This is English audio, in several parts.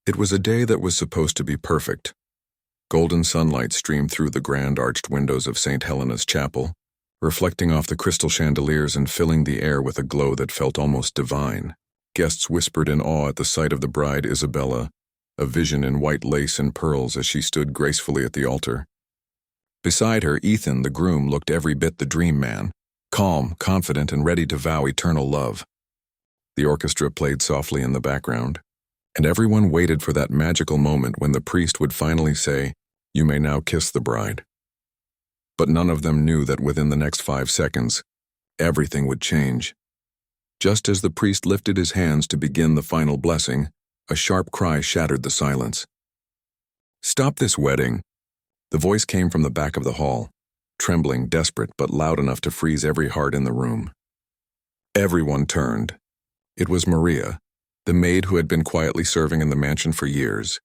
It was a day that was supposed to be perfect. Golden sunlight streamed through the grand arched windows of St. Helena's Chapel, reflecting off the crystal chandeliers and filling the air with a glow that felt almost divine. Guests whispered in awe at the sight of the bride Isabella, a vision in white lace and pearls as she stood gracefully at the altar. Beside her, Ethan, the groom, looked every bit the dream man, calm, confident, and ready to vow eternal love. The orchestra played softly in the background, and everyone waited for that magical moment when the priest would finally say, "You may now kiss the bride." But none of them knew that within the next 5 seconds, everything would change. Just as the priest lifted his hands to begin the final blessing, a sharp cry shattered the silence. "Stop this wedding!" The voice came from the back of the hall, trembling, desperate, but loud enough to freeze every heart in the room. Everyone turned. It was Maria, the maid who had been quietly serving in the mansion for years.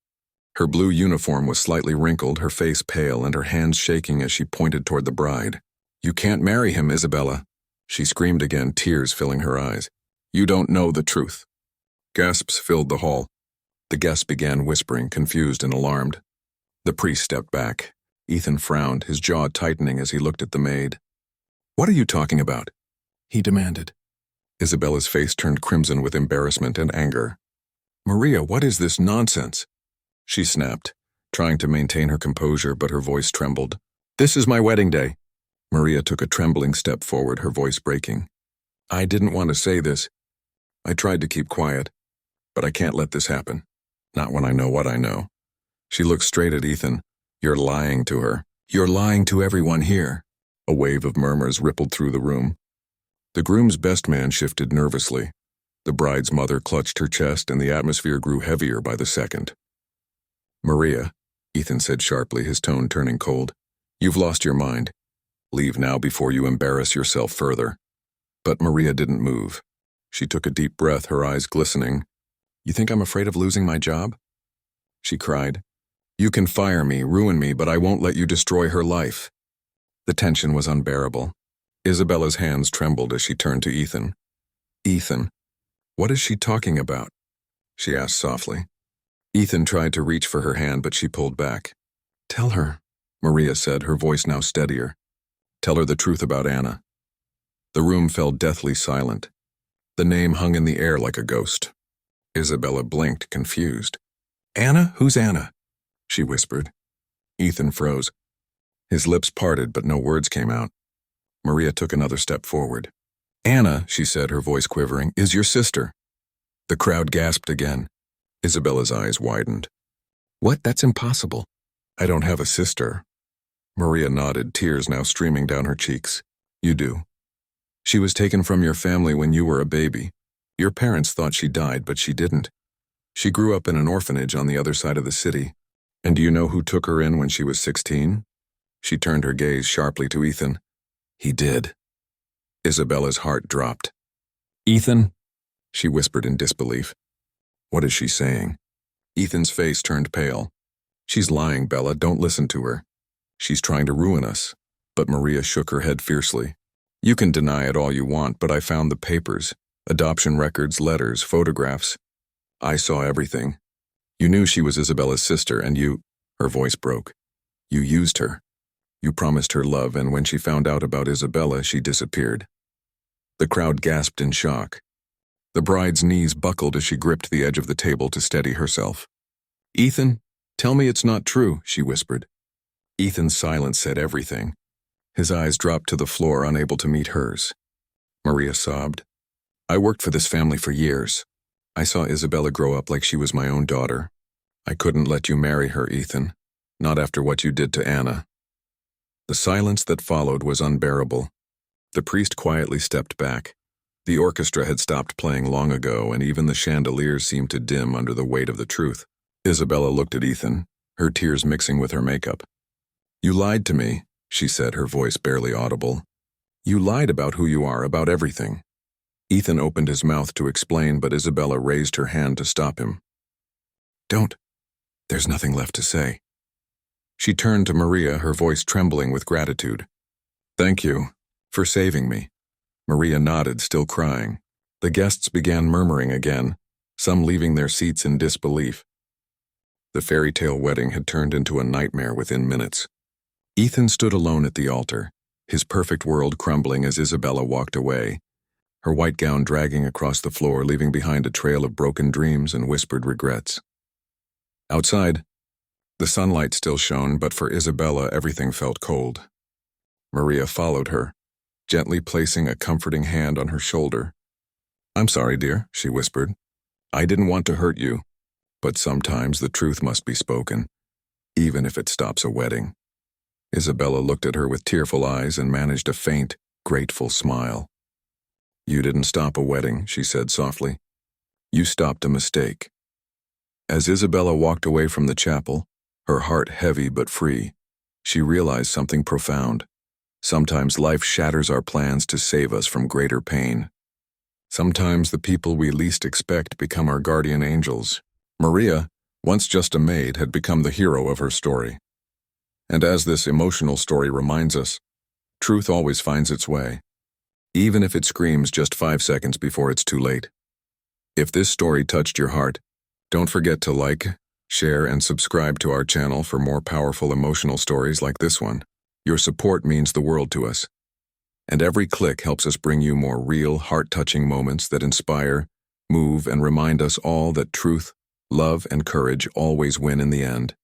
Her blue uniform was slightly wrinkled, her face pale, and her hands shaking as she pointed toward the bride. "You can't marry him, Isabella," she screamed again, tears filling her eyes. "You don't know the truth." Gasps filled the hall. The guests began whispering, confused and alarmed. The priest stepped back. Ethan frowned, his jaw tightening as he looked at the maid. "What are you talking about?" he demanded. Isabella's face turned crimson with embarrassment and anger. "Maria, what is this nonsense?" she snapped, trying to maintain her composure, but her voice trembled. "This is my wedding day." Maria took a trembling step forward, her voice breaking. "I didn't want to say this. I tried to keep quiet, but I can't let this happen. Not when I know what I know." She looked straight at Ethan. "You're lying to her. You're lying to everyone here." A wave of murmurs rippled through the room. The groom's best man shifted nervously. The bride's mother clutched her chest, and the atmosphere grew heavier by the second. "Maria," Ethan said sharply, his tone turning cold, "you've lost your mind. Leave now before you embarrass yourself further." But Maria didn't move. She took a deep breath, her eyes glistening. "You think I'm afraid of losing my job?" she cried. "You can fire me, ruin me, but I won't let you destroy her life." The tension was unbearable. Isabella's hands trembled as she turned to Ethan. "Ethan, what is she talking about?" she asked softly. Ethan tried to reach for her hand, but she pulled back. "Tell her," Maria said, her voice now steadier. "Tell her the truth about Anna." The room fell deathly silent. The name hung in the air like a ghost. Isabella blinked, confused. "Anna? Who's Anna?" she whispered. Ethan froze. His lips parted, but no words came out. Maria took another step forward. "Anna," she said, her voice quivering, "is your sister." The crowd gasped again. Isabella's eyes widened. "What? That's impossible." "I don't have a sister." Maria nodded, tears now streaming down her cheeks. "You do. She was taken from your family when you were a baby. Your parents thought she died, but she didn't. She grew up in an orphanage on the other side of the city. And do you know who took her in when she was 16? She turned her gaze sharply to Ethan. "He did." Isabella's heart dropped. "Ethan?" she whispered in disbelief. "What is she saying?" Ethan's face turned pale. "She's lying, Bella. Don't listen to her. She's trying to ruin us." But Maria shook her head fiercely. "You can deny it all you want, but I found the papers. Adoption records, letters, photographs. I saw everything. You knew she was Isabella's sister, and you—" Her voice broke. "You used her. You promised her love, and when she found out about Isabella, she disappeared." The crowd gasped in shock. The bride's knees buckled as she gripped the edge of the table to steady herself. "Ethan, tell me it's not true," she whispered. Ethan's silence said everything. His eyes dropped to the floor, unable to meet hers. Maria sobbed. "I worked for this family for years. I saw Isabella grow up like she was my own daughter. I couldn't let you marry her, Ethan. Not after what you did to Anna." The silence that followed was unbearable. The priest quietly stepped back. The orchestra had stopped playing long ago, and even the chandeliers seemed to dim under the weight of the truth. Isabella looked at Ethan, her tears mixing with her makeup. "You lied to me," she said, her voice barely audible. "You lied about who you are, about everything." Ethan opened his mouth to explain, but Isabella raised her hand to stop him. "Don't. There's nothing left to say." She turned to Maria, her voice trembling with gratitude. "Thank you for saving me." Maria nodded, still crying. The guests began murmuring again, some leaving their seats in disbelief. The fairy tale wedding had turned into a nightmare within minutes. Ethan stood alone at the altar, his perfect world crumbling as Isabella walked away, her white gown dragging across the floor, leaving behind a trail of broken dreams and whispered regrets. Outside, the sunlight still shone, but for Isabella everything felt cold. Maria followed her, gently placing a comforting hand on her shoulder. "I'm sorry, dear," she whispered. "I didn't want to hurt you, but sometimes the truth must be spoken, even if it stops a wedding." Isabella looked at her with tearful eyes and managed a faint, grateful smile. "You didn't stop a wedding," she said softly. "You stopped a mistake." As Isabella walked away from the chapel, her heart heavy but free, she realized something profound. Sometimes life shatters our plans to save us from greater pain. Sometimes the people we least expect become our guardian angels. Maria, once just a maid, had become the hero of her story. And as this emotional story reminds us, truth always finds its way, even if it screams just 5 seconds before it's too late. If this story touched your heart, don't forget to like, share, and subscribe to our channel for more powerful emotional stories like this one. Your support means the world to us, and every click helps us bring you more real, heart-touching moments that inspire, move, and remind us all that truth, love, and courage always win in the end.